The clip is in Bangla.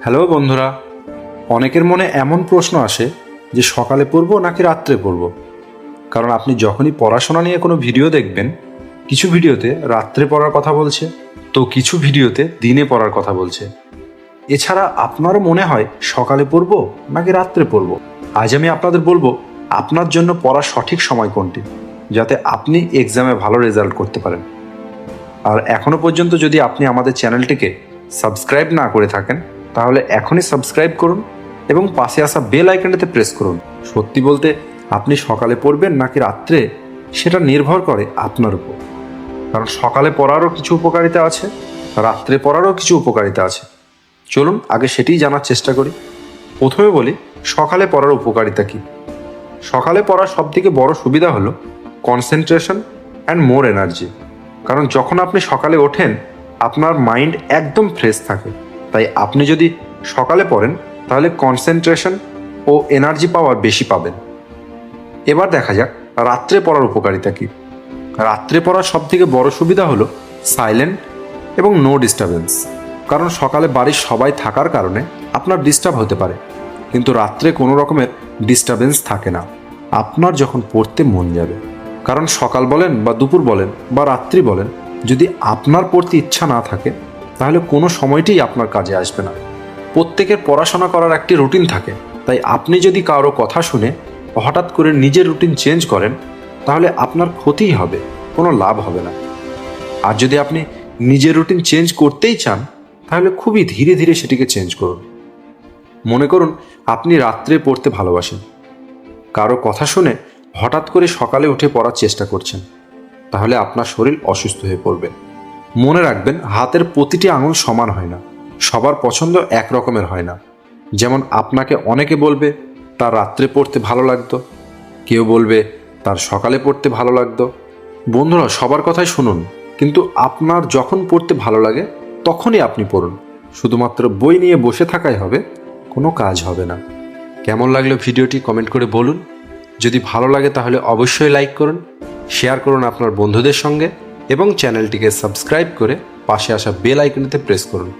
হ্যালো বন্ধুরা, অনেকের মনে এমন প্রশ্ন আসে যে সকালে পড়বো নাকি রাত্রে পড়বো। কারণ আপনি যখনই পড়াশোনা নিয়ে কোনো ভিডিও দেখবেন, কিছু ভিডিওতে রাত্রে পড়ার কথা বলছে, তো কিছু ভিডিওতে দিনে পড়ার কথা বলছে। এছাড়া আপনারও মনে হয় সকালে পড়বো নাকি রাত্রে পড়বো। আজ আমি আপনাদের বলবো আপনার জন্য পড়ার সঠিক সময় কোনটি, যাতে আপনি এক্সামে ভালো রেজাল্ট করতে পারেন। আর এখনও পর্যন্ত যদি আপনি আমাদের চ্যানেলটিকে সাবস্ক্রাইব না করে থাকেন, তাহলে এখনই সাবস্ক্রাইব করুন এবং পাশে আসা বেল আইকনটাতে প্রেস করুন। সত্যি বলতে আপনি সকালে পড়বেন নাকি রাত্রে, সেটা নির্ভর করে আপনার উপর। কারণ সকালে পড়ারও কিছু উপকারিতা আছে, রাত্রে পড়ারও কিছু উপকারিতা আছে। চলুন আগে সেটিই জানার চেষ্টা করি। প্রথমে বলি সকালে পড়ার উপকারিতা কী। সকালে পড়ার সবথেকে বড় সুবিধা হলো কনসেন্ট্রেশন অ্যান্ড মোর এনার্জি। কারণ যখন আপনি সকালে ওঠেন, আপনার মাইন্ড একদম ফ্রেশ থাকে। তাই আপনি যদি সকালে পড়েন তাহলে কনসেন্ট্রেশন ও এনার্জি পাওয়ার বেশি পাবেন। এবার দেখা যাক রাত্রে পড়ার উপকারিতা কী। রাত্রে পড়ার সবথেকে বড় সুবিধা হলো সাইলেন্ট এবং নো ডিস্টারবেন্স। কারণ সকালে বাড়ির সবাই থাকার কারণে আপনার ডিস্টার্ব হতে পারে, কিন্তু রাত্রে কোনো রকমের ডিস্টারবেন্স থাকে না আপনার যখন পড়তে মন যাবে। কারণ সকাল বলেন বা দুপুর বলেন বা রাত্রি বলেন, যদি আপনার পড়তে ইচ্ছা না থাকে তাহলে কোনো সময়টাই আপনার কাজে আসবে না। প্রত্যেকের পড়াশোনা করার একটি রুটিন থাকে, তাই আপনি যদি কারো কথা শুনে হঠাৎ করে নিজের রুটিন চেঞ্জ করেন তাহলে আপনার ক্ষতিই হবে, কোনো লাভ হবে না। আর যদি আপনি নিজের রুটিন চেঞ্জ করতেই চান তাহলে খুবই ধীরে ধীরে সেটিকে চেঞ্জ করুন। মনে করুন আপনি রাত্রে পড়তে ভালোবাসেন, কারো কথা শুনে হঠাৎ করে সকালে উঠে পড়ার চেষ্টা করছেন, তাহলে আপনার শরীর অসুস্থ হয়ে পড়বে। মনে রাখবেন হাতের প্রতিটি আঙুল সমান হয় না, সবার পছন্দ এক রকমের হয় না। যেমন আপনাকে অনেকে বলবে তার রাত্রে পড়তে ভালো লাগতো, কেউ বলবে তার সকালে পড়তে ভালো লাগতো। বন্ধুরা, সবার কথাই শুনুন, কিন্তু আপনার যখন পড়তে ভালো লাগে তখনই আপনি পড়ুন। শুধুমাত্র বই নিয়ে বসে থাকাই হবে, কোনো কাজ হবে না। কেমন লাগলো ভিডিওটি কমেন্ট করে বলুন। যদি ভালো লাগে তাহলে অবশ্যই লাইক করুন, শেয়ার করুন আপনার বন্ধুদের সঙ্গে এবং চ্যানেলটিকে সাবস্ক্রাইব করে পাশে আসা বেল আইকনেতে প্রেস করুন।